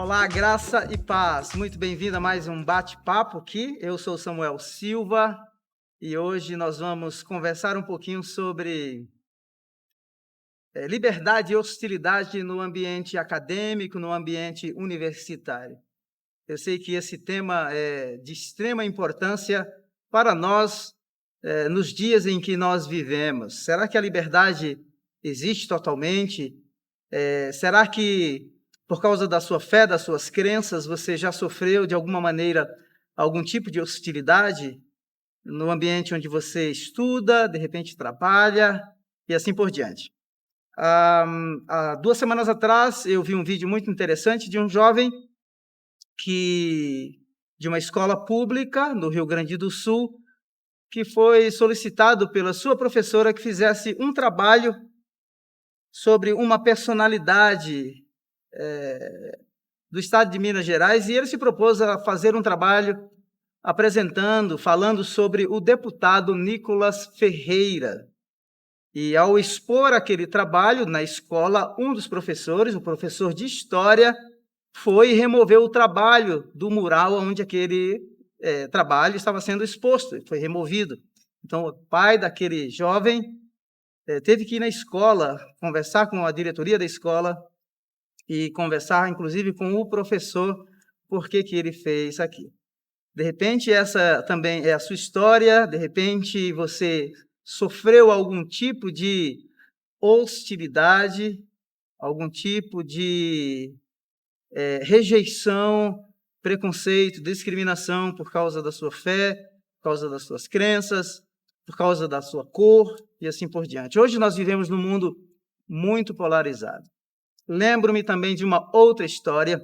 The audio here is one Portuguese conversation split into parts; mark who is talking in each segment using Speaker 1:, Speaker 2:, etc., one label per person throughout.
Speaker 1: Olá, graça e paz. Muito bem-vindo a mais um bate-papo aqui. Eu sou Samuel Silva e hoje nós vamos conversar um pouquinho sobre liberdade e hostilidade no ambiente acadêmico, no ambiente universitário. Eu sei que esse tema é de extrema importância para nós nos dias em que nós vivemos. Será que a liberdade existe totalmente? Será que, por causa da sua fé, das suas crenças, você já sofreu, de alguma maneira, algum tipo de hostilidade no ambiente onde você estuda, de repente trabalha, e assim por diante? Há 2 semanas atrás, eu vi um vídeo muito interessante de um jovem de uma escola pública no Rio Grande do Sul, que foi solicitado pela sua professora que fizesse um trabalho sobre uma personalidade do estado de Minas Gerais, e ele se propôs a fazer um trabalho falando sobre o deputado Nicolas Ferreira. E ao expor aquele trabalho na escola, um dos professores, o professor de História, foi remover o trabalho do mural onde aquele trabalho estava sendo exposto, foi removido. Então, o pai daquele jovem teve que ir na escola, conversar com a diretoria da escola e conversar, inclusive, com o professor, por que ele fez aquilo. De repente, essa também é a sua história, de repente, você sofreu algum tipo de hostilidade, algum tipo de rejeição, preconceito, discriminação por causa da sua fé, por causa das suas crenças, por causa da sua cor e assim por diante. Hoje nós vivemos num mundo muito polarizado. Lembro-me também de uma outra história.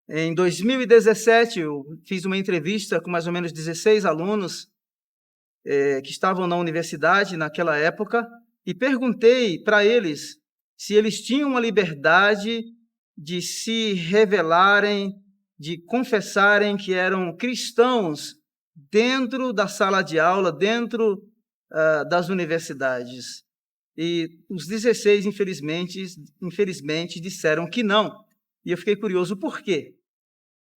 Speaker 1: Em 2017, eu fiz uma entrevista com mais ou menos 16 alunos que estavam na universidade naquela época e perguntei para eles se eles tinham a liberdade de se revelarem, de confessarem que eram cristãos dentro da sala de aula, dentro das universidades. E os 16, infelizmente, disseram que não. E eu fiquei curioso, por quê?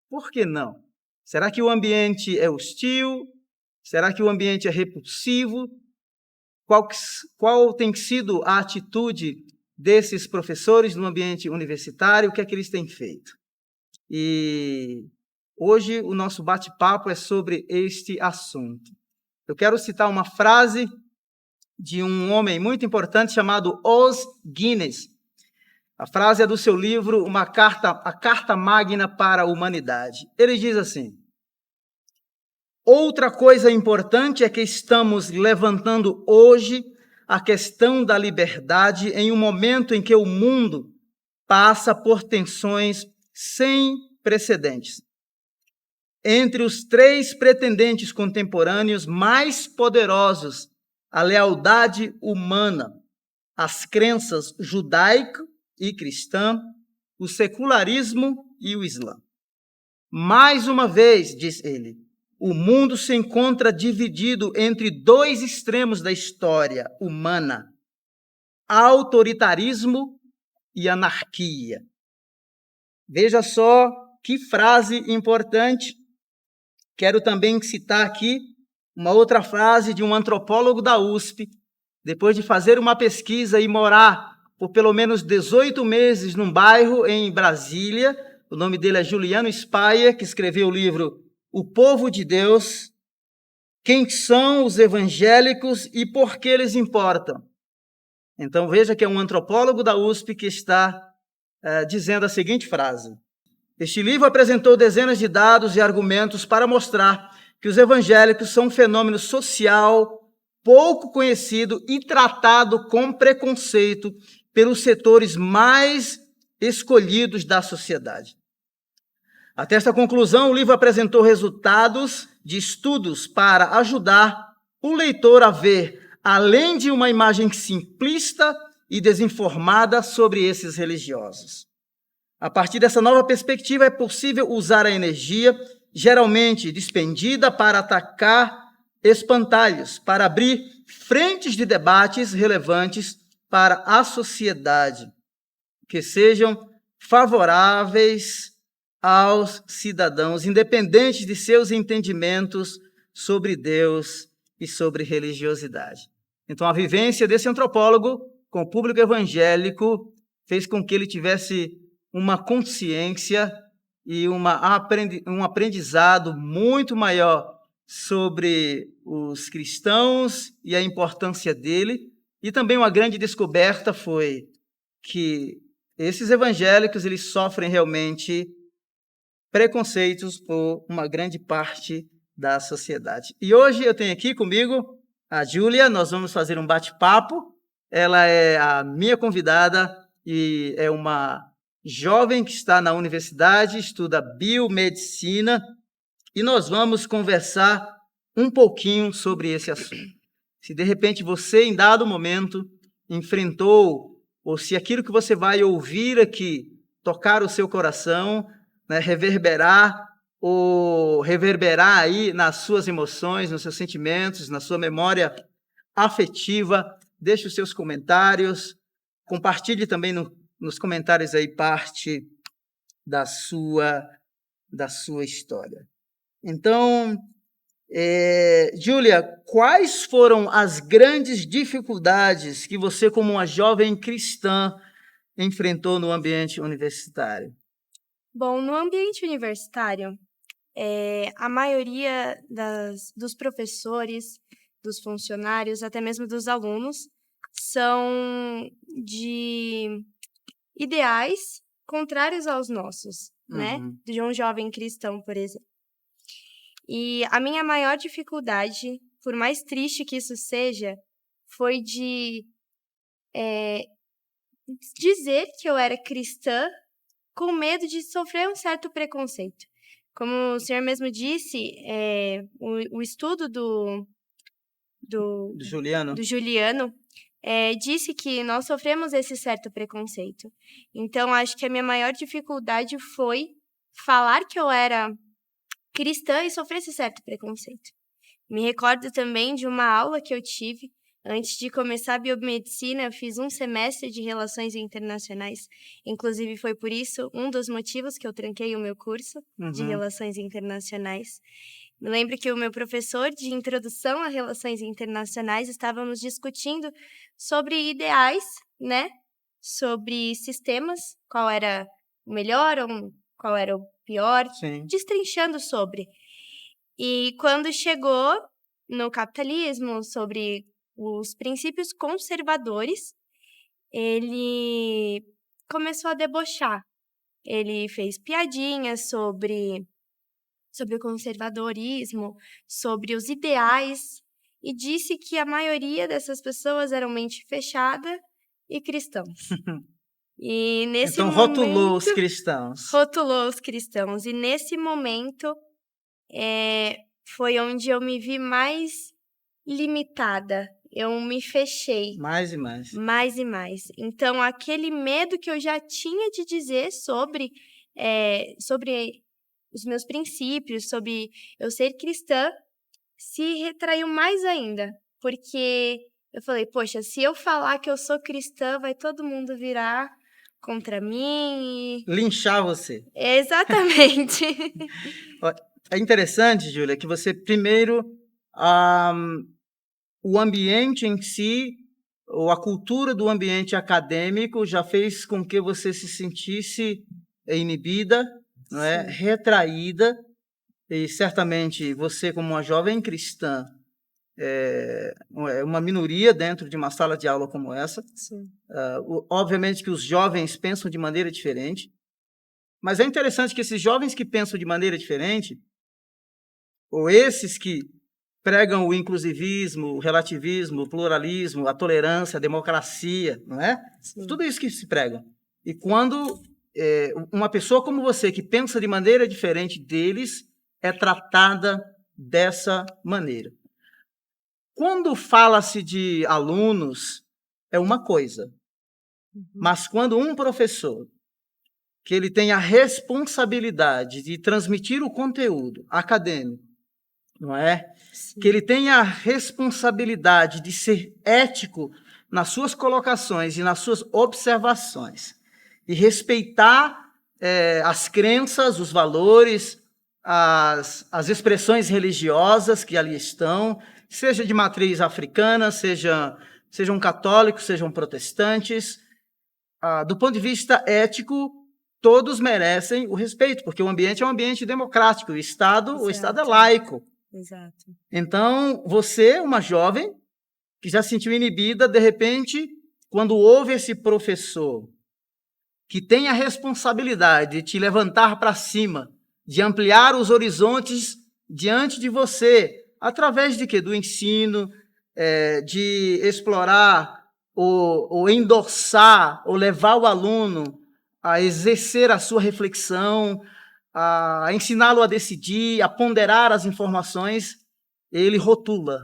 Speaker 1: Por que não? Será que o ambiente é hostil? Será que o ambiente é repulsivo? Qual tem sido a atitude desses professores no ambiente universitário? O que é que eles têm feito? E hoje o nosso bate-papo é sobre este assunto. Eu quero citar uma frase de um homem muito importante chamado Os Guinness. A frase é do seu livro A Carta Magna para a Humanidade. Ele diz assim: outra coisa importante é que estamos levantando hoje a questão da liberdade em um momento em que o mundo passa por tensões sem precedentes. Entre os 3 pretendentes contemporâneos mais poderosos, a lealdade humana, as crenças judaica e cristã, o secularismo e o Islã. Mais uma vez, diz ele, o mundo se encontra dividido entre 2 extremos da história humana: autoritarismo e anarquia. Veja só que frase importante. Quero também citar aqui uma outra frase de um antropólogo da USP, depois de fazer uma pesquisa e morar por pelo menos 18 meses num bairro em Brasília. O nome dele é Juliano Spayer, que escreveu o livro O Povo de Deus, Quem são os evangélicos e por que eles importam? Então veja que é um antropólogo da USP que está dizendo a seguinte frase: este livro apresentou dezenas de dados e argumentos para mostrar que os evangélicos são um fenômeno social pouco conhecido e tratado com preconceito pelos setores mais escolhidos da sociedade. Até esta conclusão, o livro apresentou resultados de estudos para ajudar o leitor a ver, além de uma imagem simplista e desinformada sobre esses religiosos. A partir dessa nova perspectiva, é possível usar a energia, geralmente despendida para atacar espantalhos, para abrir frentes de debates relevantes para a sociedade, que sejam favoráveis aos cidadãos, independente de seus entendimentos sobre Deus e sobre religiosidade. Então, a vivência desse antropólogo com o público evangélico fez com que ele tivesse uma consciência e um aprendizado muito maior sobre os cristãos e a importância dele. E também uma grande descoberta foi que esses evangélicos eles sofrem realmente preconceitos por uma grande parte da sociedade. E hoje eu tenho aqui comigo a Júlia, nós vamos fazer um bate-papo. Ela é a minha convidada e é uma jovem que está na universidade, estuda biomedicina, e nós vamos conversar um pouquinho sobre esse assunto. Se de repente você, em dado momento, enfrentou, ou se aquilo que você vai ouvir aqui tocar o seu coração, né, reverberar aí nas suas emoções, nos seus sentimentos, na sua memória afetiva, deixe os seus comentários, compartilhe também nos comentários aí parte da sua história. Então, Júlia, quais foram as grandes dificuldades que você, como uma jovem cristã, enfrentou no ambiente universitário?
Speaker 2: Bom, no ambiente universitário, a maioria dos professores, dos funcionários, até mesmo dos alunos, são de ideais contrários aos nossos, né? De um jovem cristão, por exemplo. E a minha maior dificuldade, por mais triste que isso seja, foi de dizer que eu era cristã com medo de sofrer um certo preconceito. Como o senhor mesmo disse, o estudo do Juliano disse que nós sofremos esse certo preconceito. Então, acho que a minha maior dificuldade foi falar que eu era cristã e sofrer esse certo preconceito. Me recordo também de uma aula que eu tive antes de começar a biomedicina. Eu fiz um semestre de Relações Internacionais. Inclusive, foi por isso um dos motivos que eu tranquei o meu curso de Relações Internacionais. Me lembro que o meu professor de Introdução a Relações Internacionais estávamos discutindo sobre ideais, né? Sobre sistemas, qual era o melhor ou qual era o pior, destrinchando sobre. E quando chegou no capitalismo, sobre os princípios conservadores, ele começou a debochar. Ele fez piadinhas sobre o conservadorismo, sobre os ideais, e disse que a maioria dessas pessoas eram mente fechada e cristãos. E nesse
Speaker 1: então, rotulou os cristãos.
Speaker 2: Rotulou os cristãos. E nesse momento, foi onde eu me vi mais limitada. Eu me fechei.
Speaker 1: Mais e mais.
Speaker 2: Mais e mais. Então, aquele medo que eu já tinha de dizer sobre os meus princípios, sobre eu ser cristã, se retraiu mais ainda. Porque eu falei, poxa, se eu falar que eu sou cristã, vai todo mundo virar contra mim.
Speaker 1: Linchar você.
Speaker 2: Exatamente.
Speaker 1: É interessante, Júlia, que você primeiro... o ambiente em si, ou a cultura do ambiente acadêmico já fez com que você se sentisse inibida, não é? Retraída, e certamente você, como uma jovem cristã, é uma minoria dentro de uma sala de aula como essa. Obviamente que os jovens pensam de maneira diferente, mas é interessante que esses jovens que pensam de maneira diferente, ou esses que pregam o inclusivismo, o relativismo, o pluralismo, a tolerância, a democracia, não é? Tudo isso que se prega. E quando uma pessoa como você, que pensa de maneira diferente deles, é tratada dessa maneira. Quando fala-se de alunos, é uma coisa. Mas quando um professor, que ele tem a responsabilidade de transmitir o conteúdo acadêmico, não é? Sim. Que ele tenha a responsabilidade de ser ético nas suas colocações e nas suas observações. e respeitar as crenças, os valores, as expressões religiosas que ali estão, seja de matriz africana, sejam católicos, sejam protestantes. Do ponto de vista ético, todos merecem o respeito, porque o ambiente é um ambiente democrático, o Estado é laico.
Speaker 2: Exato.
Speaker 1: Então, você, uma jovem, que já se sentiu inibida, de repente, quando ouve esse professor que tem a responsabilidade de te levantar para cima, de ampliar os horizontes diante de você, através de quê? Do ensino, de explorar ou endossar, ou levar o aluno a exercer a sua reflexão, a ensiná-lo a decidir, a ponderar as informações, ele rotula,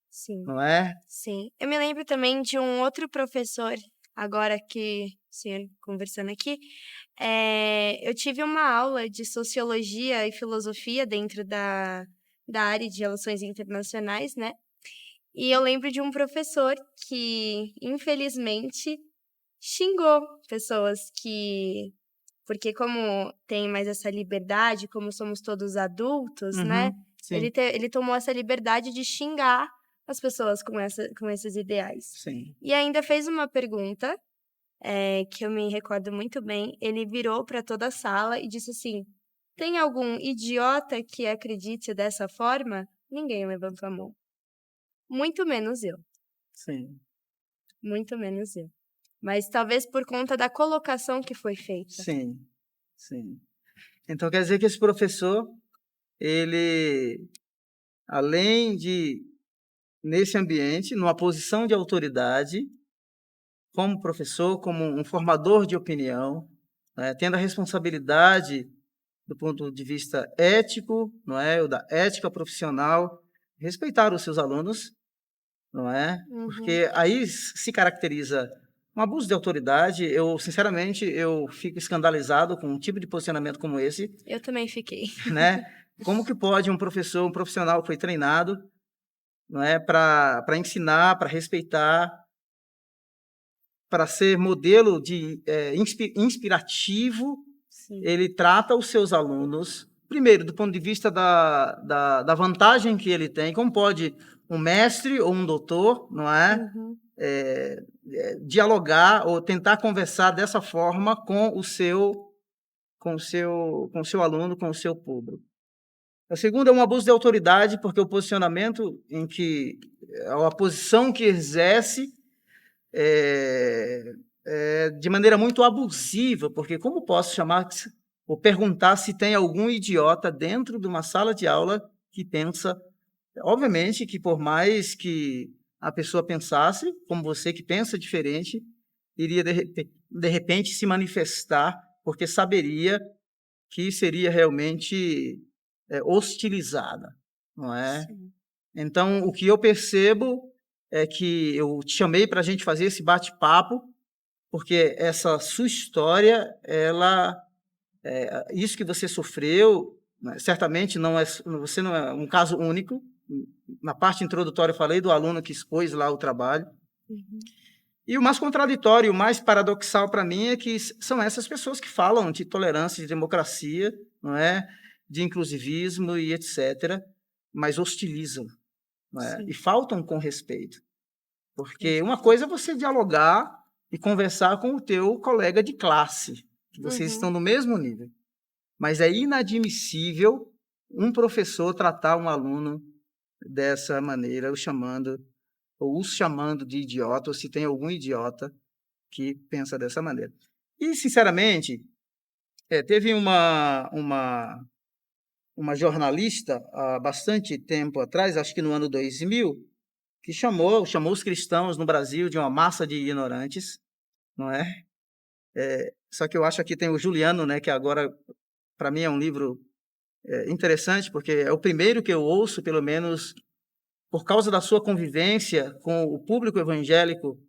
Speaker 2: Sim.
Speaker 1: não é?
Speaker 2: Sim. Eu me lembro também de um outro professor, agora que o senhor conversando aqui, eu tive uma aula de sociologia e filosofia dentro da área de relações internacionais, né? E eu lembro de um professor que, infelizmente, xingou pessoas porque como tem mais essa liberdade, como somos todos adultos, né?
Speaker 1: Sim.
Speaker 2: Ele tomou essa liberdade de xingar as pessoas com esses ideais.
Speaker 1: Sim.
Speaker 2: E ainda fez uma pergunta, que eu me recordo muito bem. Ele virou para toda a sala e disse assim: tem algum idiota que acredite dessa forma? Ninguém levantou a mão. Muito menos eu.
Speaker 1: Sim.
Speaker 2: Muito menos eu. Mas talvez por conta da colocação que foi feita.
Speaker 1: Sim. Sim. Então, quer dizer que esse professor, ele, além de, nesse ambiente, numa posição de autoridade, como professor, como um formador de opinião, né, tendo a responsabilidade do ponto de vista ético, não é, ou da ética profissional, respeitar os seus alunos, não é? Porque aí se caracteriza um abuso de autoridade. Eu, sinceramente, eu fico escandalizado com um tipo de posicionamento como esse.
Speaker 2: Eu também fiquei.
Speaker 1: Né? Como que pode um professor, um profissional que foi treinado, não é, para ensinar, para respeitar, para ser modelo de inspirativo,
Speaker 2: Sim.
Speaker 1: ele trata os seus alunos, primeiro, do ponto de vista da vantagem que ele tem, como pode um mestre ou um doutor, não é? Dialogar ou tentar conversar dessa forma com o seu aluno, com o seu público. A segunda é um abuso de autoridade, porque o posicionamento a posição que exerce de maneira muito abusiva, porque como posso chamar ou perguntar se tem algum idiota dentro de uma sala de aula que pensa, obviamente que por mais que a pessoa pensasse, como você que pensa diferente, iria de repente se manifestar, porque saberia que seria realmente hostilizada, não é?
Speaker 2: Sim.
Speaker 1: Então, o que eu percebo é que eu te chamei para a gente fazer esse bate-papo, porque essa sua história, isso que você sofreu, né, certamente você não é um caso único. Na parte introdutória eu falei do aluno que expôs lá o trabalho. E o mais contraditório, o mais paradoxal para mim é que são essas pessoas que falam de tolerância, de democracia, não é? De inclusivismo e etc., mas hostilizam, não é? E faltam com respeito. Porque uma coisa é você dialogar e conversar com o teu colega de classe, que vocês estão no mesmo nível. Mas é inadmissível um professor tratar um aluno dessa maneira, os chamando de idiota, ou se tem algum idiota que pensa dessa maneira. E, sinceramente, teve uma jornalista, há bastante tempo atrás, acho que no ano 2000, que chamou os cristãos no Brasil de uma massa de ignorantes, não é? Só que eu acho que tem o Juliano, né, que agora, para mim, é um livro interessante, porque é o primeiro que eu ouço, pelo menos, por causa da sua convivência com o público evangélico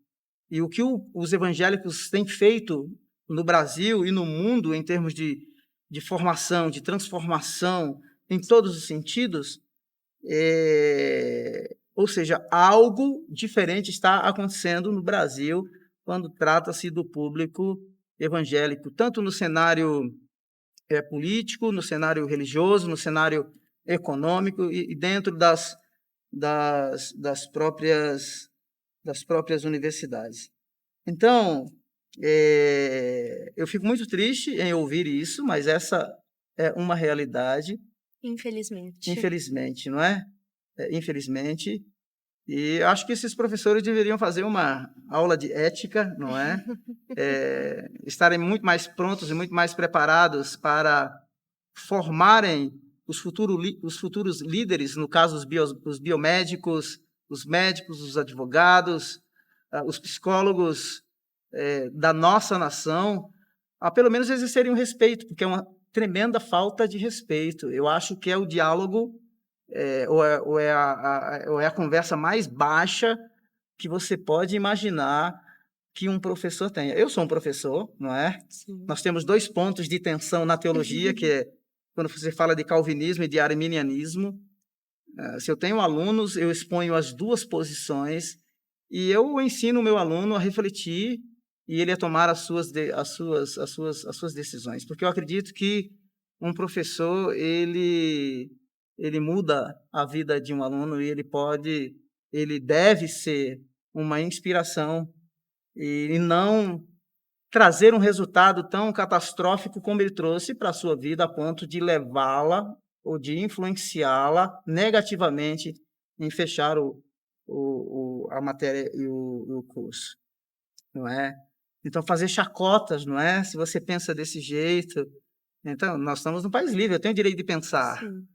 Speaker 1: e o que os evangélicos têm feito no Brasil e no mundo em termos de formação, de transformação, em todos os sentidos. Ou seja, algo diferente está acontecendo no Brasil quando trata-se do público evangélico, tanto no cenário político, no cenário religioso, no cenário econômico e dentro das próprias universidades. Então, eu fico muito triste em ouvir isso, mas essa é uma realidade,
Speaker 2: Infelizmente.
Speaker 1: infelizmente, não é? Infelizmente. E acho que esses professores deveriam fazer uma aula de ética, não é? Estarem muito mais prontos e muito mais preparados para formarem os futuros líderes, no caso, os biomédicos, os médicos, os advogados, os psicólogos da nossa nação, a pelo menos exercerem um respeito, porque é uma tremenda falta de respeito. Eu acho que é o diálogo, ou é a conversa mais baixa que você pode imaginar que um professor tenha. Eu sou um professor, não é?
Speaker 2: Sim.
Speaker 1: Nós temos 2 pontos de tensão na teologia, que é quando você fala de calvinismo e de arminianismo. Se eu tenho alunos, eu exponho as 2 posições e eu ensino o meu aluno a refletir e ele a tomar as suas decisões, porque eu acredito que um professor ele muda a vida de um aluno e ele deve ser uma inspiração e não trazer um resultado tão catastrófico como ele trouxe para a sua vida, a ponto de levá-la ou de influenciá-la negativamente em fechar a matéria e o curso, não é? Então, fazer chacotas, não é? Se você pensa desse jeito. Então, nós estamos num país livre, eu tenho o direito de pensar,
Speaker 2: Sim.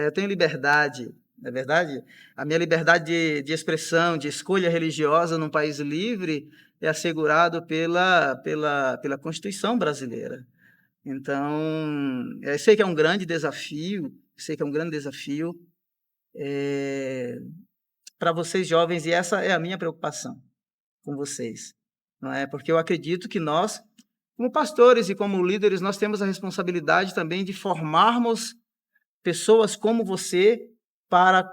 Speaker 1: eu tenho liberdade, não é verdade? A minha liberdade de expressão, de escolha religiosa num país livre é assegurado pela Constituição brasileira. Então, eu sei que é um grande desafio, para vocês jovens, e essa é a minha preocupação com vocês, não é? Porque eu acredito que nós, como pastores e como líderes, nós temos a responsabilidade também de formarmos pessoas como você para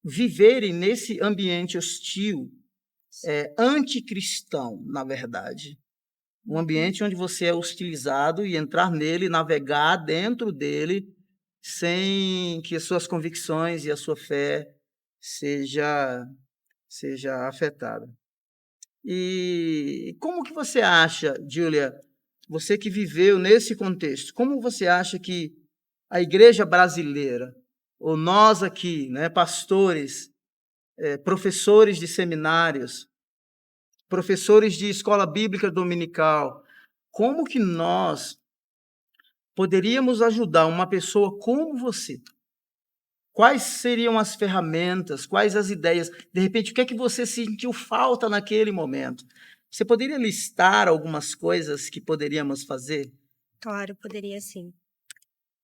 Speaker 1: viverem nesse ambiente hostil, anticristão, na verdade. Um ambiente onde você é hostilizado e entrar nele, navegar dentro dele, sem que as suas convicções e a sua fé seja afetada. E como que você acha, Júlia, você que viveu nesse contexto, como você acha que a igreja brasileira, ou nós aqui, né, pastores, professores de seminários, professores de escola bíblica dominical, como que nós poderíamos ajudar uma pessoa como você? Quais seriam as ferramentas, quais as ideias? De repente, o que é que você sentiu falta naquele momento? Você poderia listar algumas coisas que poderíamos fazer?
Speaker 2: Claro, poderia sim.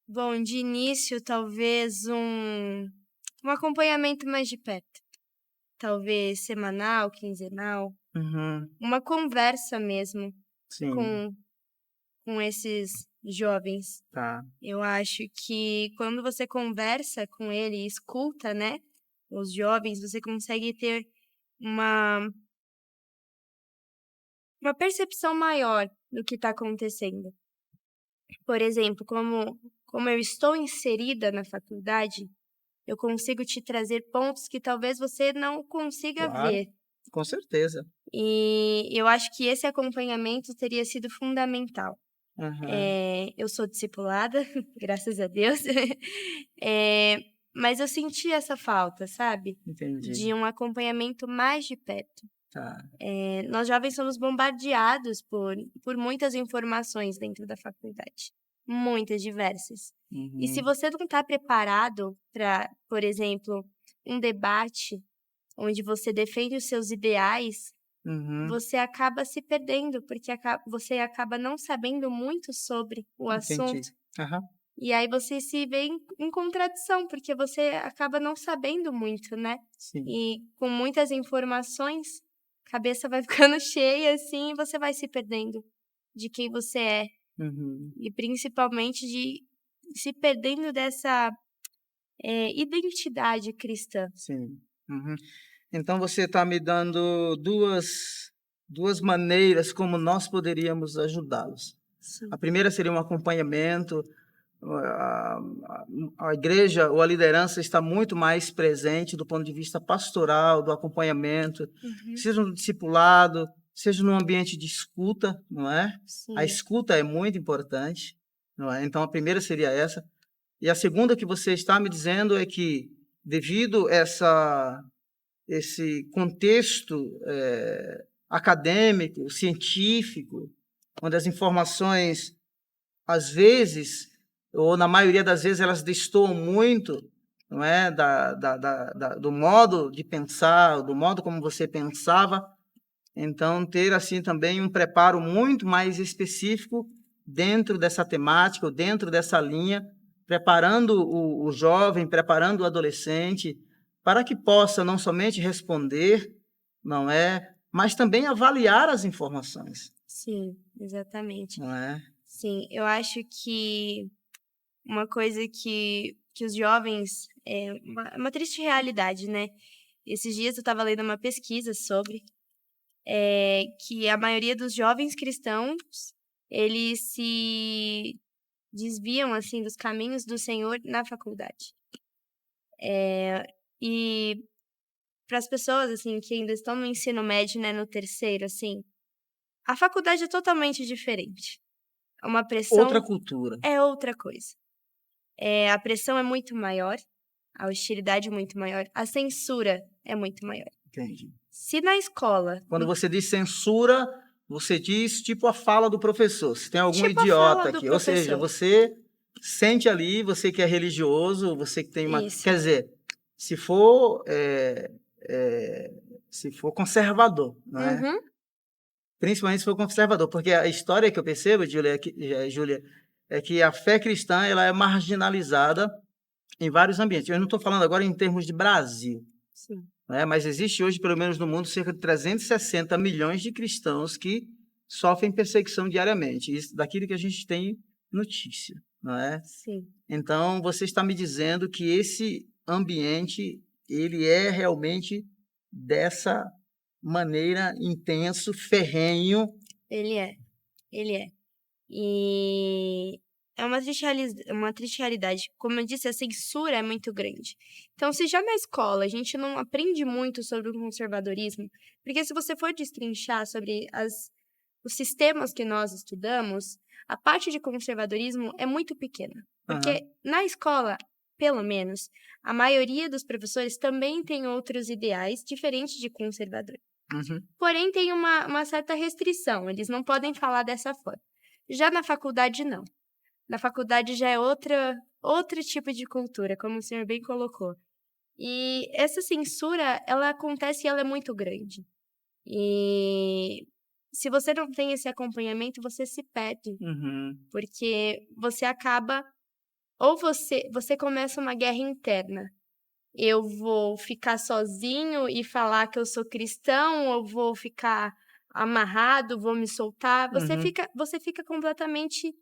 Speaker 2: Bom, de início, talvez um acompanhamento mais de perto. Talvez semanal, quinzenal.
Speaker 1: Uhum,
Speaker 2: Uma conversa mesmo
Speaker 1: sim,
Speaker 2: com, com esses jovens.
Speaker 1: tá.
Speaker 2: Eu acho que quando você conversa com ele e escuta, né, os jovens, você consegue ter uma, uma percepção maior do que está acontecendo. Por exemplo, como eu estou inserida na faculdade, eu consigo te trazer pontos que talvez você não consiga
Speaker 1: Claro,
Speaker 2: ver.
Speaker 1: com certeza.
Speaker 2: E eu acho que esse acompanhamento teria sido fundamental.
Speaker 1: Aham,
Speaker 2: Eu sou discipulada, graças a Deus, eh, mas eu senti essa falta, sabe,
Speaker 1: entendi.
Speaker 2: de um acompanhamento mais de perto.
Speaker 1: Tá.
Speaker 2: Nós jovens somos bombardeados por muitas informações dentro da faculdade, muitas, diversas. E se
Speaker 1: Uhum,
Speaker 2: você não está preparado para, por exemplo, um debate onde você defende os seus ideais,
Speaker 1: uhum,
Speaker 2: você acaba se perdendo, porque você acaba não sabendo muito sobre o
Speaker 1: entendi.
Speaker 2: assunto.
Speaker 1: Aham,
Speaker 2: E aí você se vê em contradição, porque você acaba não sabendo muito, né?
Speaker 1: sim.
Speaker 2: E com muitas informações, a cabeça vai ficando cheia, assim, e você vai se perdendo de quem você é.
Speaker 1: Uhum,
Speaker 2: E principalmente de se perdendo dessa identidade cristã.
Speaker 1: sim. Uhum. Então você está me dando duas duas maneiras como nós poderíamos ajudá-los.
Speaker 2: Sim.
Speaker 1: A primeira seria um acompanhamento. A igreja ou a liderança está muito mais presente do ponto de vista pastoral, do acompanhamento, seja no discipulado, seja num ambiente de escuta, não é?
Speaker 2: Sim.
Speaker 1: A escuta é muito importante, não é? Então, a primeira seria essa. E a segunda que você está me dizendo é que, devido a esse contexto acadêmico, científico, onde as informações, às vezes, ou na maioria das vezes, elas destoam muito, não é, do modo de pensar, do modo como você pensava. Então, ter assim também um preparo muito mais específico dentro dessa temática, ou dentro dessa linha, preparando o jovem, preparando o adolescente, para que possa não somente responder, não é, mas também avaliar as informações.
Speaker 2: Sim, exatamente.
Speaker 1: Não é?
Speaker 2: Sim, eu acho que uma coisa que os jovens... É uma triste realidade, né? Esses dias eu estava lendo uma pesquisa sobre que a maioria dos jovens cristãos, eles se desviam, assim, dos caminhos do Senhor na faculdade. E para as pessoas, assim, que ainda estão no ensino médio, né, no terceiro, assim, a faculdade é totalmente diferente. É uma
Speaker 1: Outra
Speaker 2: pressão,
Speaker 1: cultura.
Speaker 2: é outra coisa. A pressão é muito maior, a hostilidade é muito maior, a censura é muito maior.
Speaker 1: Entendi.
Speaker 2: Se na escola...
Speaker 1: Quando você diz censura, você diz tipo a fala do professor. Se tem algum
Speaker 2: Tipo a fala
Speaker 1: idiota
Speaker 2: do
Speaker 1: aqui, ou seja,
Speaker 2: professor.
Speaker 1: você sente ali, você que é religioso, você que tem uma...
Speaker 2: Isso.
Speaker 1: Quer dizer, se for, se for conservador, não é?
Speaker 2: Uhum.
Speaker 1: Principalmente se for conservador, porque a história que eu percebo, Júlia, é que a fé cristã ela é marginalizada em vários ambientes. Eu não estou falando agora em termos de Brasil,
Speaker 2: Sim.
Speaker 1: né? Mas existe hoje, pelo menos no mundo, cerca de 360 milhões de cristãos que sofrem perseguição diariamente. Isso daquilo que a gente tem notícia, não é?
Speaker 2: Sim.
Speaker 1: Então, você está me dizendo que esse ambiente, ele é realmente dessa maneira intenso, ferrenho.
Speaker 2: Ele é. Ele é. E é uma triste realidade. Como eu disse, a censura é muito grande. Então, se já na escola a gente não aprende muito sobre o conservadorismo, porque se você for destrinchar sobre os sistemas que nós estudamos, a parte de conservadorismo é muito pequena. Porque na escola, pelo menos, a maioria dos professores também tem outros ideais diferentes de conservador.
Speaker 1: Uhum.
Speaker 2: Porém, tem uma certa restrição, eles não podem falar dessa forma. Já na faculdade, não. Na faculdade já é outro tipo de cultura, como o senhor bem colocou. E essa censura, ela acontece e ela é muito grande. E se você não tem esse acompanhamento, você se perde.
Speaker 1: Uhum.
Speaker 2: Porque você acaba... Ou você começa uma guerra interna. Eu vou ficar sozinho e falar que eu sou cristão, ou vou ficar amarrado, vou me soltar.
Speaker 1: Uhum.
Speaker 2: Você fica completamente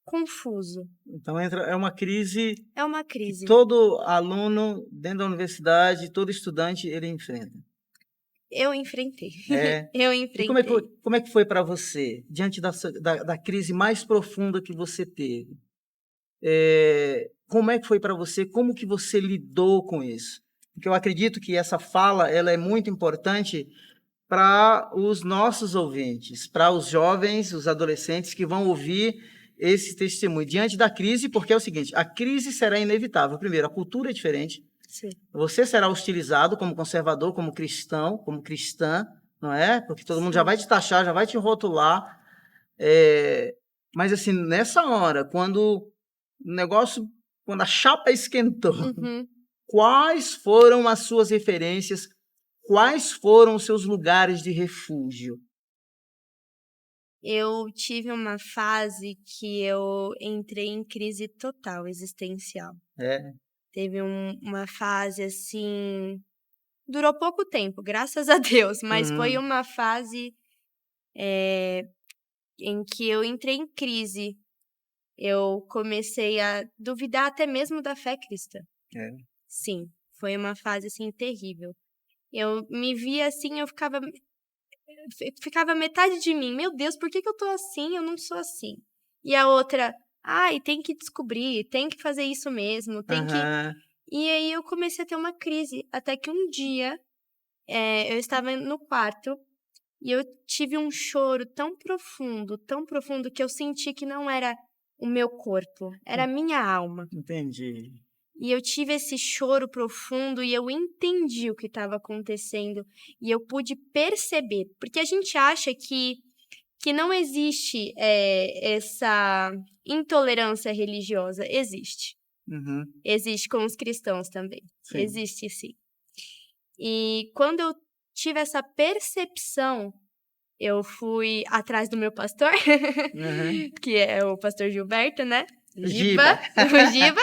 Speaker 2: confuso.
Speaker 1: Então é uma crise
Speaker 2: É uma
Speaker 1: que
Speaker 2: crise.
Speaker 1: todo aluno dentro da universidade, todo estudante, ele enfrenta.
Speaker 2: Eu enfrentei.
Speaker 1: É.
Speaker 2: Eu
Speaker 1: E
Speaker 2: enfrentei.
Speaker 1: como é que foi para você, diante da crise mais profunda que você teve? Como é que foi para você? Como que você lidou com isso? Porque eu acredito que essa fala ela é muito importante para os nossos ouvintes, para os jovens, os adolescentes que vão ouvir esse testemunho diante da crise, porque é o seguinte, a crise será inevitável. Primeiro, a cultura é diferente.
Speaker 2: Sim.
Speaker 1: Você será hostilizado como conservador, como cristão, como cristã, não é? Porque todo mundo já vai te taxar, já vai te rotular. Mas assim, nessa hora, quando o negócio, quando a chapa esquentou,
Speaker 2: Uhum.
Speaker 1: quais foram as suas referências? Quais foram os seus lugares de refúgio?
Speaker 2: Eu tive uma fase que eu entrei em crise total, existencial.
Speaker 1: É.
Speaker 2: Teve uma fase, assim... Durou pouco tempo, graças a Deus, mas foi
Speaker 1: Uhum.
Speaker 2: uma fase em que eu entrei em crise. Eu comecei a duvidar até mesmo da fé cristã.
Speaker 1: É.
Speaker 2: Sim, foi uma fase, assim, terrível. Eu me via assim, eu ficava... ficava metade de mim, meu Deus, por que que eu tô assim? Eu não sou assim. E a outra, ai, tem que descobrir, tem que fazer isso mesmo, tem que...
Speaker 1: Aham.
Speaker 2: E aí eu comecei a ter uma crise, até que um dia eu estava no quarto e eu tive um choro tão profundo, que eu senti que não era o meu corpo, era a minha alma.
Speaker 1: Entendi.
Speaker 2: E eu tive esse choro profundo e eu entendi o que estava acontecendo. E eu pude perceber. Porque a gente acha que não existe essa intolerância religiosa. Existe.
Speaker 1: Uhum.
Speaker 2: Existe com os cristãos também.
Speaker 1: Sim.
Speaker 2: Existe sim. E quando eu tive essa percepção, eu fui atrás do meu pastor,
Speaker 1: Uhum.
Speaker 2: que é o pastor Gilberto, né?
Speaker 1: Giba.
Speaker 2: O Giba.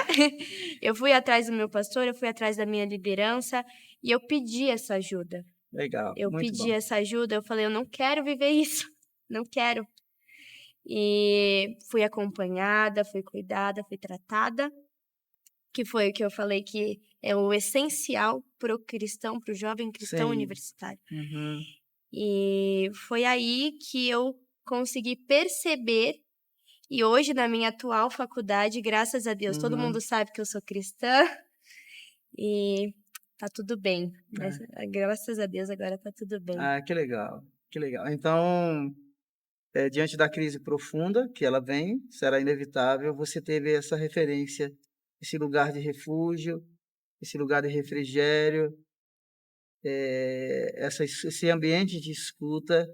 Speaker 2: Eu fui atrás do meu pastor, eu fui atrás da minha liderança e eu pedi essa ajuda.
Speaker 1: Legal,
Speaker 2: Eu
Speaker 1: muito
Speaker 2: pedi
Speaker 1: bom.
Speaker 2: essa ajuda, eu falei, eu não quero viver isso, não quero. E fui acompanhada, fui cuidada, fui tratada, que foi o que eu falei que é o essencial para o cristão, para o jovem cristão
Speaker 1: Sim.
Speaker 2: universitário.
Speaker 1: Uhum.
Speaker 2: E foi aí que eu consegui perceber, e hoje na minha atual faculdade, graças a Deus, todo
Speaker 1: Uhum.
Speaker 2: mundo sabe que eu sou cristã e tá tudo bem. Mas, graças a Deus agora tá tudo bem.
Speaker 1: Ah, que legal, que legal. Então, diante da crise profunda que ela vem, será inevitável, você teve essa referência, esse lugar de refúgio, esse lugar de refrigério, esse ambiente de escuta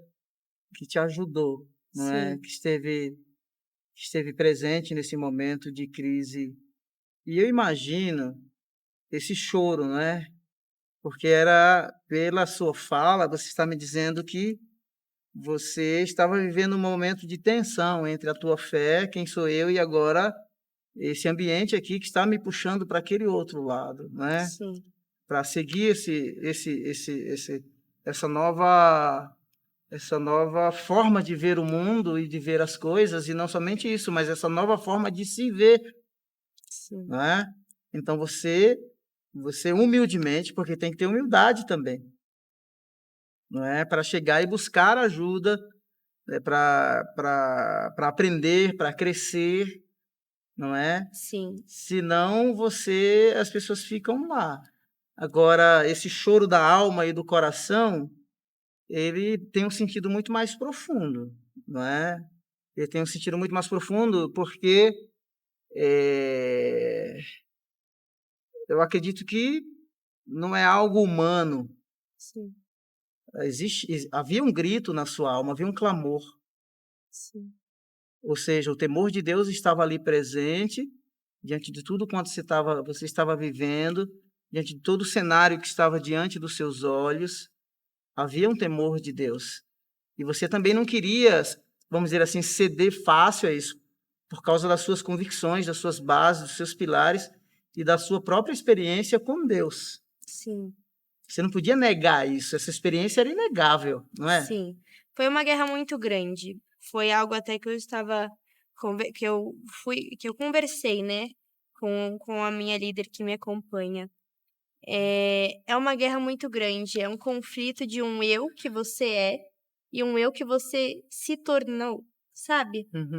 Speaker 1: que te ajudou, não é?
Speaker 2: Sim,
Speaker 1: Que esteve presente nesse momento de crise. E eu imagino esse choro, não é? Porque era pela sua fala, você está me dizendo que você estava vivendo um momento de tensão entre a tua fé, quem sou eu, e agora esse ambiente aqui que está me puxando para aquele outro lado, né?
Speaker 2: sim,
Speaker 1: Para seguir essa nova forma de ver o mundo e de ver as coisas, e não somente isso, mas essa nova forma de se ver,
Speaker 2: sim,
Speaker 1: não é? Então você humildemente, porque tem que ter humildade também, não é? Para chegar e buscar ajuda, para aprender, para crescer, não é?
Speaker 2: sim,
Speaker 1: Senão as pessoas ficam lá. Agora, esse choro da alma e do coração, ele tem um sentido muito mais profundo, não é? Ele tem um sentido muito mais profundo porque eu acredito que não é algo humano.
Speaker 2: sim,
Speaker 1: Havia um grito na sua alma, havia um clamor.
Speaker 2: sim,
Speaker 1: Ou seja, o temor de Deus estava ali presente, diante de tudo quanto você estava vivendo, diante de todo o cenário que estava diante dos seus olhos, havia um temor de Deus. E você também não queria, vamos dizer assim, ceder fácil a isso, por causa das suas convicções, das suas bases, dos seus pilares e da sua própria experiência com Deus.
Speaker 2: sim,
Speaker 1: Você não podia negar isso, essa experiência era inegável, não é?
Speaker 2: sim. Foi uma guerra muito grande. Foi algo até que eu estava que eu conversei, né, com a minha líder que me acompanha. É uma guerra muito grande, é um conflito de um eu que você é e um eu que você se tornou, sabe?
Speaker 1: Uhum,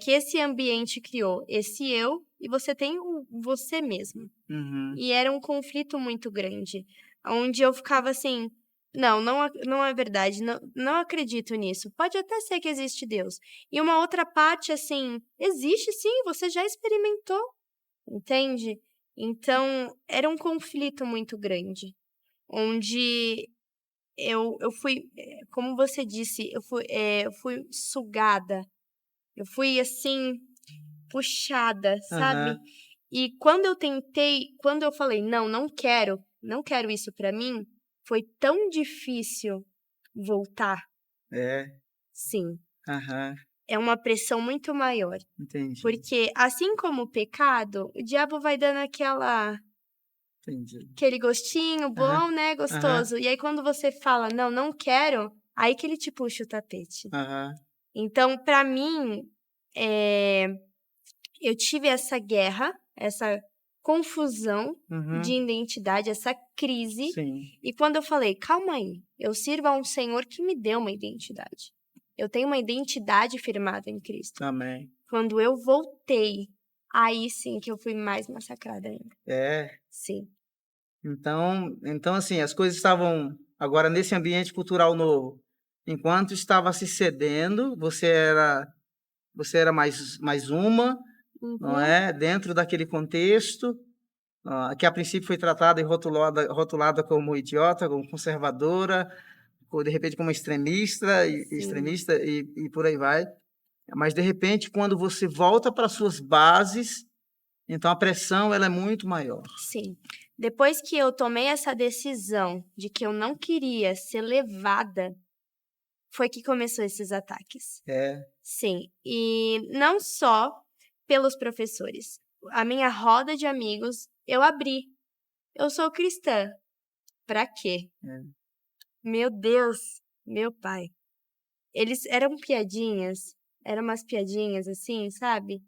Speaker 2: Que esse ambiente criou esse eu e você tem o você mesmo.
Speaker 1: uhum,
Speaker 2: E era um conflito muito grande, onde eu ficava assim, não é verdade, não acredito nisso. Pode até ser que existe Deus. E uma outra parte assim, existe sim, você já experimentou, entende? Então, era um conflito muito grande, onde eu fui, como você disse, eu fui sugada, eu fui assim, puxada, sabe?
Speaker 1: aham,
Speaker 2: E quando eu falei, não quero isso pra mim, foi tão difícil voltar.
Speaker 1: é,
Speaker 2: Sim,
Speaker 1: aham,
Speaker 2: é uma pressão muito maior.
Speaker 1: entendi,
Speaker 2: Porque, assim como o pecado, o diabo vai dando
Speaker 1: entendi.
Speaker 2: aquele gostinho
Speaker 1: Aham,
Speaker 2: bom, né,
Speaker 1: aham,
Speaker 2: gostoso. E aí quando você fala: não quero", aí que ele te puxa o tapete.
Speaker 1: aham,
Speaker 2: Então, pra mim, eu tive essa guerra, essa confusão de
Speaker 1: Uhum.
Speaker 2: identidade, essa crise.
Speaker 1: Sim.
Speaker 2: E quando eu falei, calma aí, eu sirvo a um Senhor que me deu uma identidade. Eu tenho uma identidade firmada em Cristo.
Speaker 1: Amém.
Speaker 2: Quando eu voltei, aí sim que eu fui mais massacrada ainda.
Speaker 1: É.
Speaker 2: Sim,
Speaker 1: Então, assim, as coisas estavam agora nesse ambiente cultural novo. Enquanto estava se cedendo, você era mais uma, não
Speaker 2: uhum,
Speaker 1: é? Dentro daquele contexto, que a princípio foi tratada e rotulada como idiota, como conservadora, ou de repente como
Speaker 2: sim,
Speaker 1: extremista e por aí vai. Mas de repente, quando você volta para suas bases, então a pressão ela é muito maior.
Speaker 2: sim. Depois que eu tomei essa decisão de que eu não queria ser levada, foi que começou esses ataques.
Speaker 1: É,
Speaker 2: Sim, e não só pelos professores. A minha roda de amigos, eu abri. Eu sou cristã. Pra quê?
Speaker 1: é,
Speaker 2: Meu Deus, meu pai. Eles eram piadinhas, eram umas piadinhas assim, sabe?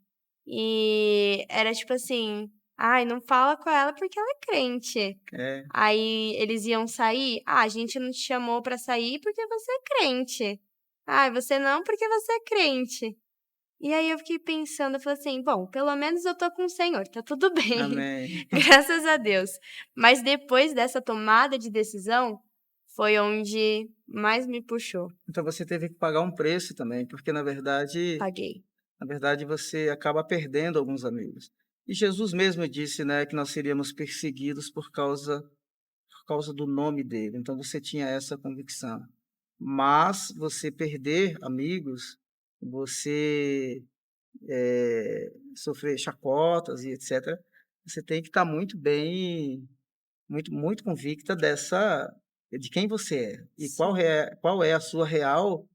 Speaker 2: E era tipo assim: "Ai, não fala com ela porque ela é crente".
Speaker 1: é.
Speaker 2: Aí eles iam sair: "Ah, a gente não te chamou pra sair porque você é crente. Ai, você não porque você é crente". E aí eu fiquei pensando, eu falei assim: "Bom, pelo menos eu tô com o Senhor, tá tudo bem,
Speaker 1: Amém.
Speaker 2: graças a Deus". Mas depois dessa tomada de decisão, foi onde mais me puxou.
Speaker 1: Então você teve que pagar um preço também, porque
Speaker 2: Paguei.
Speaker 1: na verdade você acaba perdendo alguns amigos. E Jesus mesmo disse, né, que nós seríamos perseguidos por causa do nome dele. Então você tinha essa convicção. Mas você perder amigos, você sofrer chacotas e etc., você tem que estar muito bem, muito, muito convicta de quem você é e
Speaker 2: Sim,
Speaker 1: qual é a sua real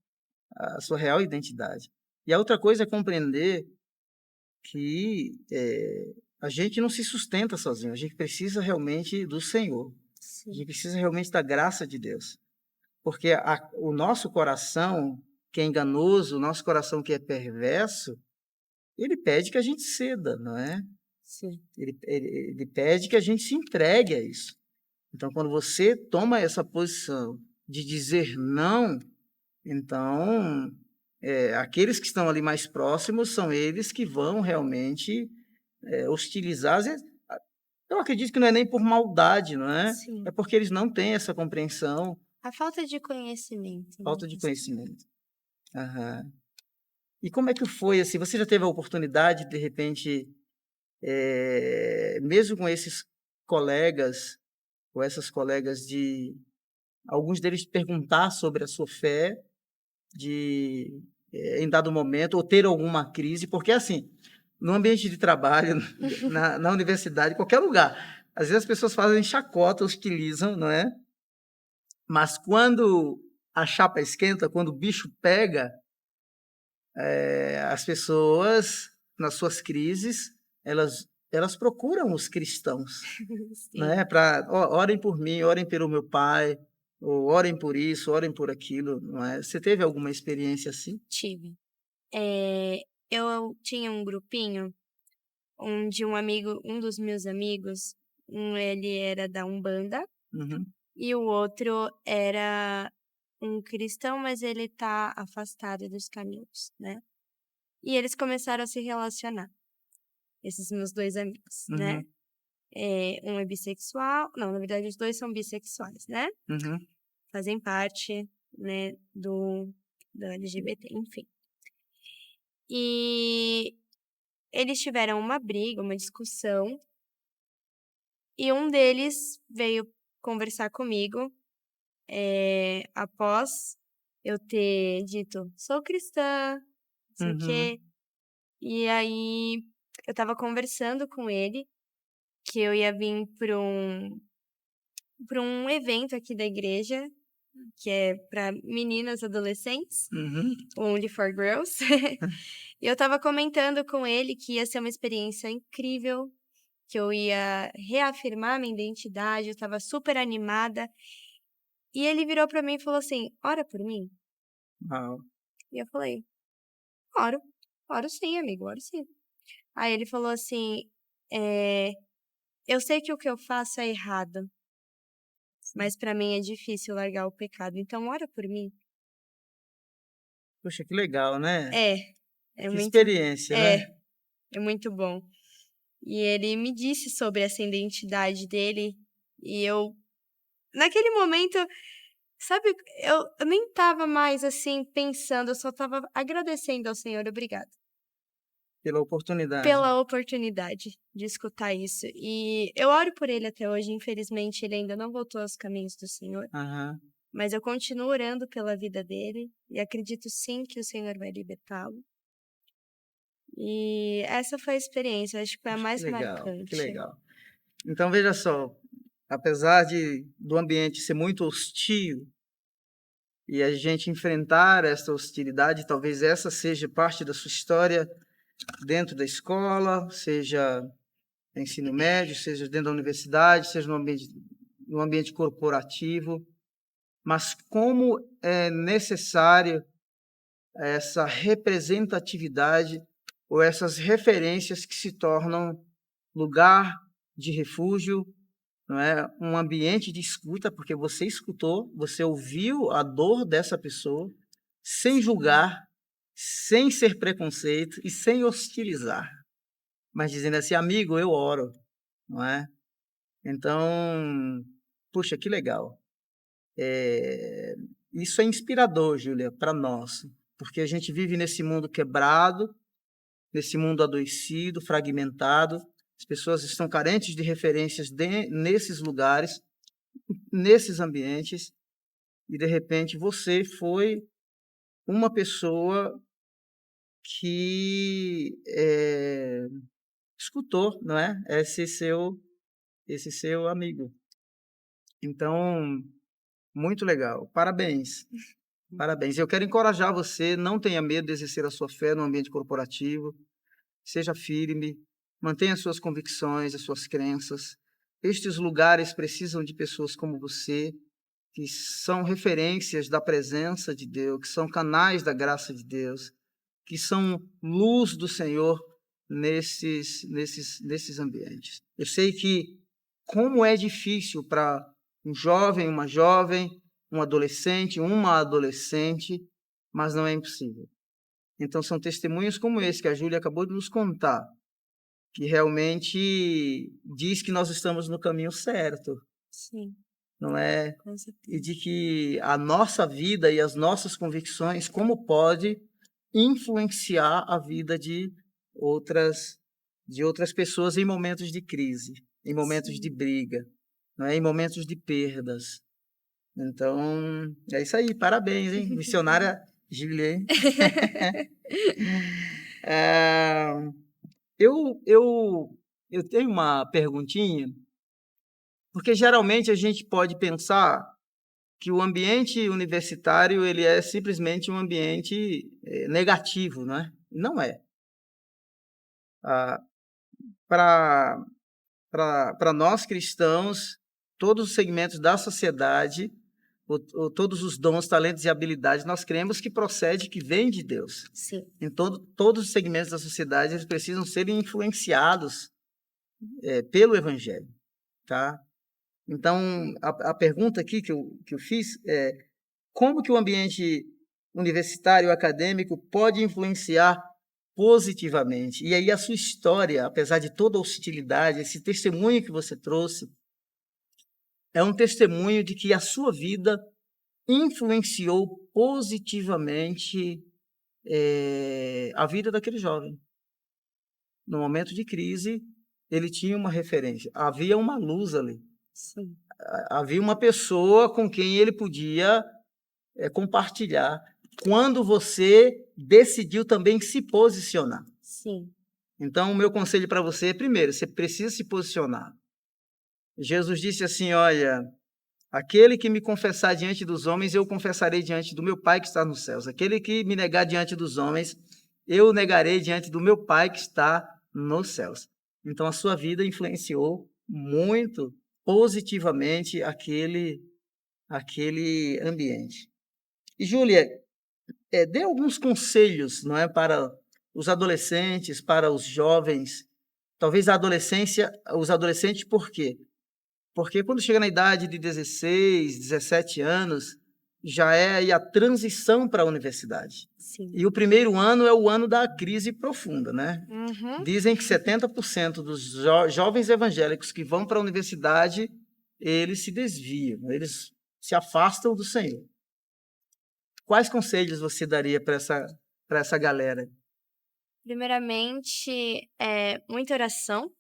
Speaker 1: identidade. E a outra coisa é compreender que a gente não se sustenta sozinho, a gente precisa realmente do Senhor, a
Speaker 2: sim,
Speaker 1: gente precisa realmente da graça de Deus, porque o nosso coração, que é enganoso, o nosso coração que é perverso, ele pede que a gente ceda, não é?
Speaker 2: sim,
Speaker 1: Ele pede que a gente se entregue a isso. Então, quando você toma essa posição de dizer não, então, aqueles que estão ali mais próximos são eles que vão realmente hostilizar. Às vezes, eu acredito que não é nem por maldade, não é? É
Speaker 2: sim.
Speaker 1: porque eles não têm essa compreensão,
Speaker 2: A falta de conhecimento
Speaker 1: falta de
Speaker 2: mesmo.
Speaker 1: conhecimento. Aham. E como é que foi assim? Você já teve a oportunidade, de repente, mesmo com esses colegas, ou essas colegas de alguns deles perguntar sobre a sua fé, em dado momento, ou ter alguma crise, porque assim, no ambiente de trabalho, na universidade, qualquer lugar, às vezes as pessoas fazem chacota, hostilizam, não é? Mas quando a chapa esquenta, quando o bicho pega, as pessoas, nas suas crises, elas procuram os cristãos,
Speaker 2: Sim,
Speaker 1: né? Orem por mim, orem pelo meu pai, ou orem por isso, orem por aquilo, não é? Você teve alguma experiência assim?
Speaker 2: tive. Eu tinha um grupinho onde um dos meus amigos, ele era da Umbanda
Speaker 1: Uhum,
Speaker 2: e o outro era um cristão, mas ele tá afastado dos caminhos, né. E eles começaram a se relacionar, esses meus 2 amigos, né.
Speaker 1: uhum,
Speaker 2: Um é bissexual não, na verdade os 2 são bissexuais, né,
Speaker 1: uhum,
Speaker 2: fazem parte, né, do LGBT, enfim. E eles tiveram uma briga, uma discussão, e um deles veio conversar comigo, após eu ter dito: "Sou cristã", não sei o
Speaker 1: uhum,
Speaker 2: quê. E aí eu estava conversando com ele, que eu ia vir para um evento aqui da igreja, que é para meninas adolescentes,
Speaker 1: uhum.
Speaker 2: o Only for Girls. E eu estava comentando com ele que ia ser uma experiência incrível, que eu ia reafirmar minha identidade, eu estava super animada. E ele virou pra mim e falou assim: "Ora por mim?"
Speaker 1: Uau.
Speaker 2: E eu falei: "Oro, oro sim, amigo, oro sim". Aí ele falou assim, eu sei que o que eu faço é errado, mas para mim é difícil largar o pecado. Então, ora por mim.
Speaker 1: Poxa, que legal, né?
Speaker 2: É, é
Speaker 1: Que
Speaker 2: muito,
Speaker 1: experiência,
Speaker 2: é,
Speaker 1: né?
Speaker 2: é muito bom. E ele me disse sobre essa identidade dele, e eu, naquele momento, sabe, eu nem estava mais assim pensando, eu só estava agradecendo ao Senhor, obrigado,
Speaker 1: Pela oportunidade.
Speaker 2: pela oportunidade de escutar isso. E eu oro por ele até hoje, infelizmente ele ainda não voltou aos caminhos do Senhor,
Speaker 1: Aham.
Speaker 2: mas eu continuo orando pela vida dele e acredito sim que o Senhor vai libertá-lo. E essa foi a experiência, acho que foi a
Speaker 1: Poxa, que
Speaker 2: mais
Speaker 1: legal, que
Speaker 2: marcante.
Speaker 1: legal. Então, veja só, apesar do ambiente ser muito hostil e a gente enfrentar essa hostilidade, talvez essa seja parte da sua história dentro da escola, seja no ensino médio, seja dentro da universidade, seja no ambiente corporativo, mas como é necessário essa representatividade ou essas referências que se tornam lugar de refúgio, não é? Um ambiente de escuta, porque você escutou, você ouviu a dor dessa pessoa, sem julgar, sem ser preconceito e sem hostilizar, mas dizendo assim, amigo, eu oro, não é? Então, puxa, que legal. Isso é inspirador, Júlia, para nós, porque a gente vive nesse mundo quebrado, nesse mundo adoecido, fragmentado. As pessoas estão carentes de referências nesses lugares, nesses ambientes, e de repente você foi uma pessoa que escutou, não é? Esse seu amigo. Então, muito legal. Parabéns. Parabéns. Eu quero encorajar você, não tenha medo de exercer a sua fé no ambiente corporativo. Seja firme, mantenha suas convicções, as suas crenças. Estes lugares precisam de pessoas como você, que são referências da presença de Deus, que são canais da graça de Deus, que são luz do Senhor nesses ambientes. Eu sei que como é difícil para um jovem, uma jovem, um adolescente, uma adolescente, mas não é impossível. Então, são testemunhos como esse que a Júlia acabou de nos contar, que realmente diz que nós estamos no caminho certo,
Speaker 2: Sim,
Speaker 1: não é?
Speaker 2: com
Speaker 1: E
Speaker 2: certeza.
Speaker 1: de que a nossa vida e as nossas convicções, como pode influenciar a vida de outras pessoas em momentos de crise, em momentos de
Speaker 2: Sim.
Speaker 1: briga, não é? Em momentos de perdas. Então, é isso aí, parabéns, hein? Missionária Júlia, hein? Ah, Eu, eu, eu tenho uma perguntinha, porque geralmente a gente pode pensar que o ambiente universitário ele é simplesmente um ambiente negativo, não é? Não é. Ah, para nós cristãos, todos os segmentos da sociedade, todos os dons, talentos e habilidades, nós cremos que procede, que vem de Deus.
Speaker 2: Sim,
Speaker 1: Em todos os segmentos da sociedade, eles precisam ser influenciados pelo Evangelho, tá? Então, a pergunta aqui que eu fiz é como que o ambiente universitário, acadêmico, pode influenciar positivamente? E aí a sua história, apesar de toda a hostilidade, esse testemunho que você trouxe, é um testemunho de que a sua vida influenciou positivamente a vida daquele jovem. No momento de crise, ele tinha uma referência, havia uma luz ali.
Speaker 2: sim,
Speaker 1: Havia uma pessoa com quem ele podia compartilhar quando você decidiu também se posicionar.
Speaker 2: sim,
Speaker 1: Então, o meu conselho para você é, primeiro, você precisa se posicionar. Jesus disse assim, olha, aquele que me confessar diante dos homens, eu confessarei diante do meu Pai que está nos céus. Aquele que me negar diante dos homens, eu negarei diante do meu Pai que está nos céus. Então, a sua vida influenciou muito positivamente aquele ambiente. E, Júlia, dê alguns conselhos, não é, para os adolescentes, para os jovens Talvez a adolescência, os adolescentes, por quê? Porque quando chega na idade de 16, 17 anos, já é aí a transição para a universidade.
Speaker 2: Sim.
Speaker 1: E o primeiro ano é o ano da crise profunda, né?
Speaker 2: Uhum.
Speaker 1: Dizem que 70% dos jovens evangélicos que vão para a universidade, eles se desviam, eles se afastam do Senhor. Quais conselhos você daria para essa galera?
Speaker 2: Primeiramente, muita oração.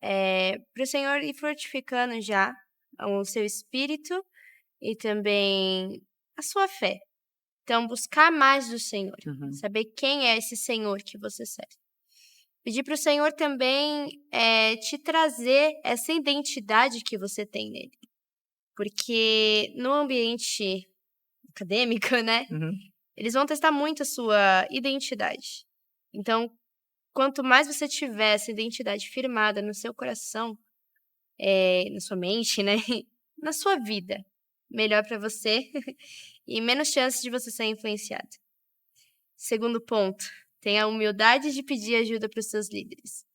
Speaker 2: Para o Senhor ir fortificando já o seu espírito e também a sua fé. Então, buscar mais do Senhor,
Speaker 1: Uhum.
Speaker 2: saber quem é esse Senhor que você serve. Pedir para o Senhor também te trazer essa identidade que você tem nele. Porque no ambiente acadêmico, né,
Speaker 1: Uhum.
Speaker 2: eles vão testar muito a sua identidade. Então, quanto mais você tiver essa identidade firmada no seu coração, na sua mente, né, na sua vida, melhor para você e menos chance de você ser influenciado. Segundo ponto, tenha a humildade de pedir ajuda para os seus líderes.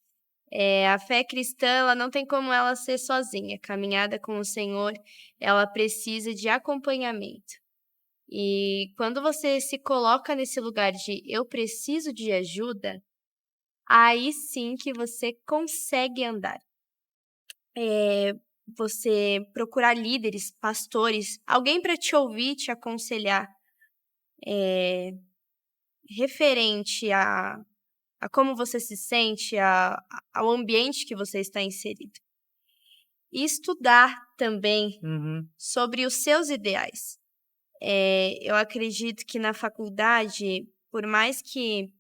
Speaker 2: A fé cristã, ela não tem como ela ser sozinha. Caminhada com o Senhor, ela precisa de acompanhamento. E quando você se coloca nesse lugar de eu preciso de ajuda, aí sim que você consegue andar. Você procurar líderes, pastores, alguém para te ouvir, te aconselhar, referente a como você se sente, ao ambiente que você está inserido. E estudar também
Speaker 1: Uhum.
Speaker 2: sobre os seus ideais. Eu acredito que na faculdade, por mais que,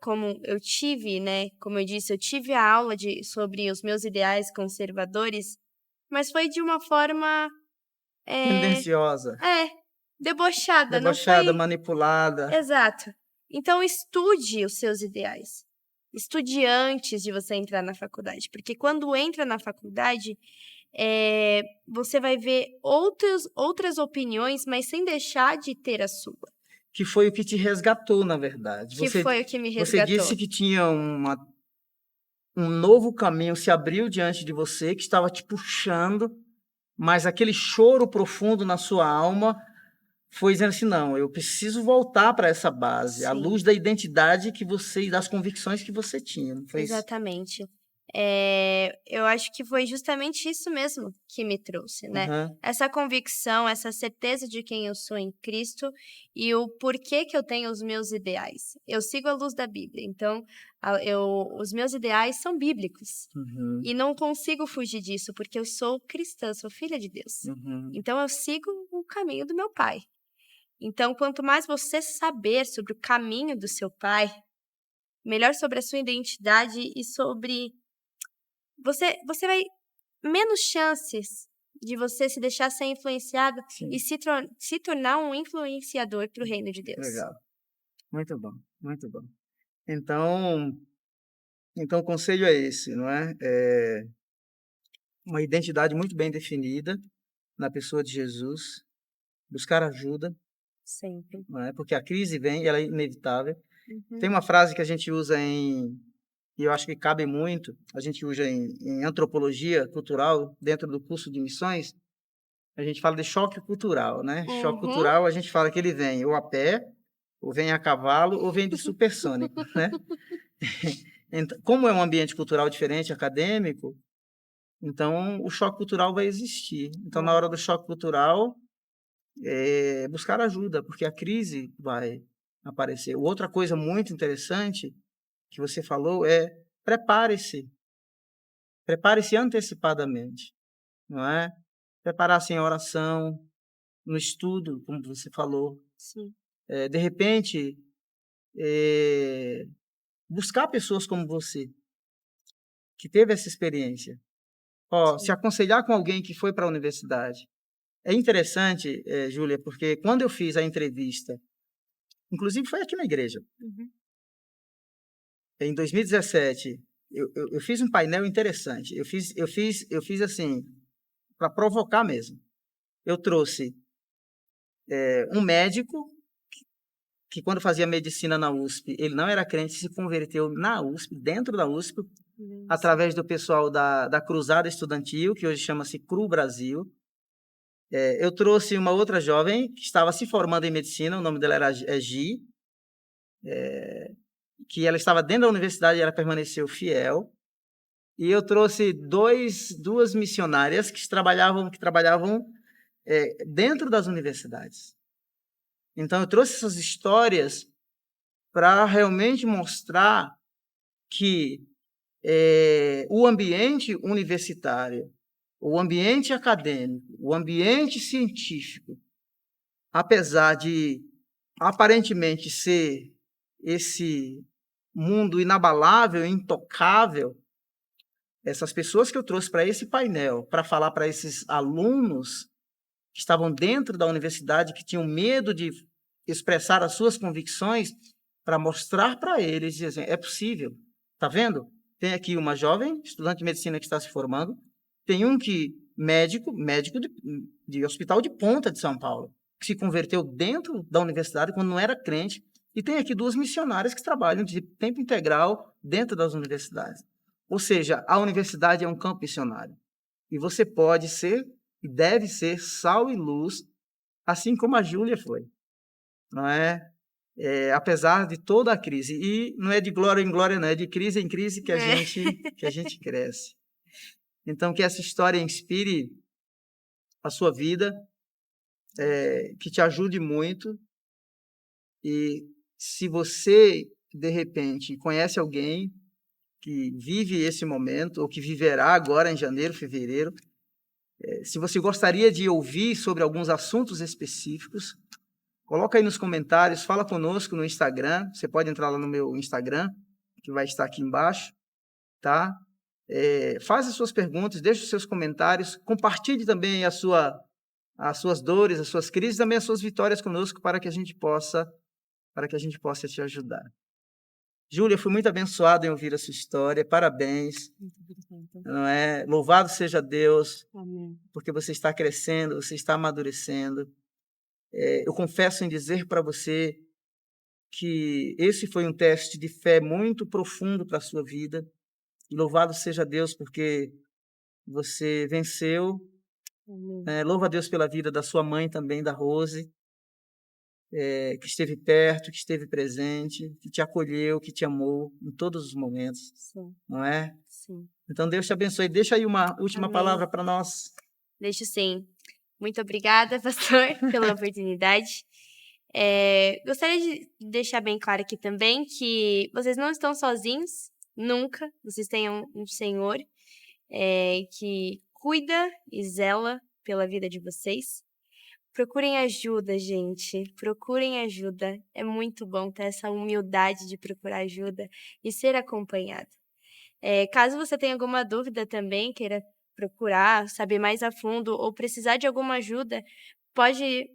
Speaker 2: como eu tive, né, como eu disse, eu tive a aula sobre os meus ideais conservadores, mas foi de uma forma, eh,
Speaker 1: Tendenciosa,
Speaker 2: é, debochada, não
Speaker 1: debochada,
Speaker 2: foi
Speaker 1: manipulada.
Speaker 2: exato. Então estude os seus ideais. Estude antes de você entrar na faculdade, porque quando entra na faculdade, você vai ver outras opiniões, mas sem deixar de ter a sua,
Speaker 1: Que foi o que te resgatou, na verdade.
Speaker 2: que foi o que me
Speaker 1: Você
Speaker 2: resgatou.
Speaker 1: disse que tinha um novo caminho se abriu diante de você, que estava te puxando, mas aquele choro profundo na sua alma foi dizendo assim: não, eu preciso voltar para essa base, à
Speaker 2: Sim,
Speaker 1: luz da identidade que você e das convicções que você tinha. Não foi isso?
Speaker 2: exatamente. Eu acho que foi justamente isso mesmo que me trouxe, né?
Speaker 1: Aham.
Speaker 2: Essa convicção, essa certeza de quem eu sou em Cristo e o porquê que eu tenho os meus ideais. Eu sigo a luz da Bíblia, então os meus ideais são bíblicos.
Speaker 1: Uhum.
Speaker 2: E não consigo fugir disso, porque eu sou cristã, sou filha de Deus.
Speaker 1: Uhum.
Speaker 2: Então eu sigo o caminho do meu pai. Então, quanto mais você saber sobre o caminho do seu pai, melhor sobre a sua identidade e sobre você vai menos chances de você se deixar ser influenciado e
Speaker 1: Sim,
Speaker 2: se tornar um influenciador para o reino de Deus.
Speaker 1: legal. Muito bom, muito bom. Então, então o conselho é esse, não é? É uma identidade muito bem definida na pessoa de Jesus, buscar ajuda,
Speaker 2: Sempre.
Speaker 1: não é? Porque a crise vem, ela é inevitável. Tem
Speaker 2: Uhum.
Speaker 1: uma frase que a gente usa e eu acho que cabe muito, a gente usa em antropologia cultural, dentro do curso de missões, a gente fala de choque cultural, né? Choque
Speaker 2: Uhum.
Speaker 1: cultural, a gente fala que ele vem ou a pé, ou vem a cavalo, ou vem de supersônico, né? Então, como é um ambiente cultural diferente, acadêmico, então o choque cultural vai existir. Então, na
Speaker 2: Vai.
Speaker 1: hora do choque cultural, buscar ajuda, porque a crise vai aparecer. Outra coisa muito interessante que você falou é prepare-se. Prepare-se antecipadamente, não é? Preparar-se em oração, no estudo, como você falou.
Speaker 2: Sim.
Speaker 1: De repente, buscar pessoas como você, que teve essa experiência. Se
Speaker 2: Sim.
Speaker 1: aconselhar com alguém que foi para a universidade. É interessante, Júlia, porque quando eu fiz a entrevista, inclusive foi aqui na igreja,
Speaker 2: Uhum.
Speaker 1: em 2017, eu fiz um painel interessante. Eu fiz assim, para provocar mesmo. Eu trouxe um médico que quando fazia medicina na USP, ele não era crente, se converteu na USP, dentro da USP, através do pessoal da Cruzada Estudantil, que hoje chama-se CRU Brasil. Eu trouxe uma outra jovem que estava se formando em medicina, o nome dela era Gi, que ela estava dentro da universidade e ela permaneceu fiel. E eu trouxe duas missionárias que trabalhavam dentro das universidades. Então, eu trouxe essas histórias para realmente mostrar que o ambiente universitário, o ambiente acadêmico, o ambiente científico, apesar de aparentemente ser esse mundo inabalável, intocável, essas pessoas que eu trouxe para esse painel, para falar para esses alunos que estavam dentro da universidade, que tinham medo de expressar as suas convicções, para mostrar para eles, dizer, é possível, tá vendo? Tem aqui uma jovem estudante de medicina que está se formando, tem um médico de hospital de ponta de São Paulo, que se converteu dentro da universidade quando não era crente, e tem aqui duas missionárias que trabalham de tempo integral dentro das universidades. Ou seja, a universidade é um campo missionário. E você pode ser e deve ser sal e luz, assim como a Júlia foi. Não é? Apesar de toda a crise. E não é de glória em glória, não. É de crise em crise que a gente cresce. Então, que essa história inspire a sua vida, que te ajude muito. E se você, de repente, conhece alguém que vive esse momento, ou que viverá agora em janeiro, fevereiro, se você gostaria de ouvir sobre alguns assuntos específicos, coloca aí nos comentários, fala conosco no Instagram, você pode entrar lá no meu Instagram, que vai estar aqui embaixo, tá? Faz as suas perguntas, deixe os seus comentários, compartilhe também as suas dores, as suas crises, também as suas vitórias conosco, para que a gente possa te ajudar. Júlia, fui muito abençoado em ouvir a sua história. Parabéns. Não é? Louvado seja Deus.
Speaker 2: Amém.
Speaker 1: Porque você está crescendo, você está amadurecendo. Eu confesso em dizer para você que esse foi um teste de fé muito profundo para a sua vida. E louvado seja Deus porque você venceu. Louva a Deus pela vida da sua mãe também, da Rose, que esteve perto, que esteve presente, que te acolheu, que te amou em todos os momentos.
Speaker 2: Sim.
Speaker 1: Não é?
Speaker 2: Sim.
Speaker 1: Então, Deus te abençoe. Deixa aí uma última
Speaker 2: Amém.
Speaker 1: palavra para nós.
Speaker 2: Deixo sim. Muito obrigada, pastor, pela oportunidade. Gostaria de deixar bem claro aqui também que vocês não estão sozinhos, nunca. Vocês têm um Senhor que cuida e zela pela vida de vocês. Procurem ajuda, gente. Procurem ajuda. É muito bom ter essa humildade de procurar ajuda e ser acompanhado. Caso você tenha alguma dúvida também, queira procurar, saber mais a fundo ou precisar de alguma ajuda, pode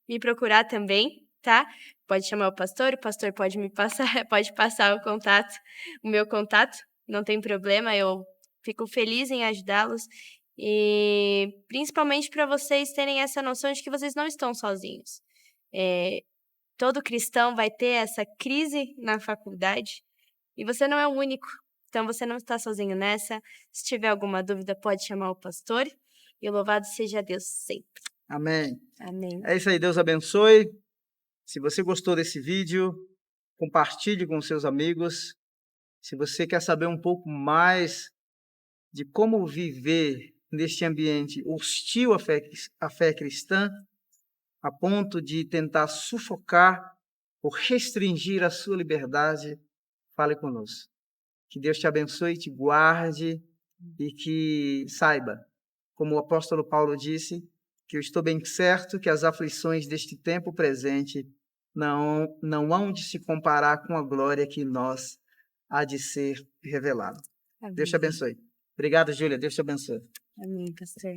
Speaker 2: me procurar também, tá? Pode chamar o pastor pode me passar, pode passar o meu contato, não tem problema, eu fico feliz em ajudá-los. E principalmente para vocês terem essa noção de que vocês não estão sozinhos. Todo cristão vai ter essa crise na faculdade e você não é o único. Então você não está sozinho nessa. Se tiver alguma dúvida, pode chamar o pastor. E louvado seja Deus sempre.
Speaker 1: Amém.
Speaker 2: Amém.
Speaker 1: É isso aí, Deus abençoe. Se você gostou desse vídeo, compartilhe com seus amigos. Se você quer saber um pouco mais de como viver neste ambiente hostil à fé cristã, a ponto de tentar sufocar ou restringir a sua liberdade, fale conosco. Que Deus te abençoe, te guarde e que saiba, como o apóstolo Paulo disse, que eu estou bem certo que as aflições deste tempo presente não hão de se comparar com a glória que em nós há de ser revelada. Deus te abençoe. Obrigado, Júlia. Deus te abençoe.
Speaker 2: Amém, pastor.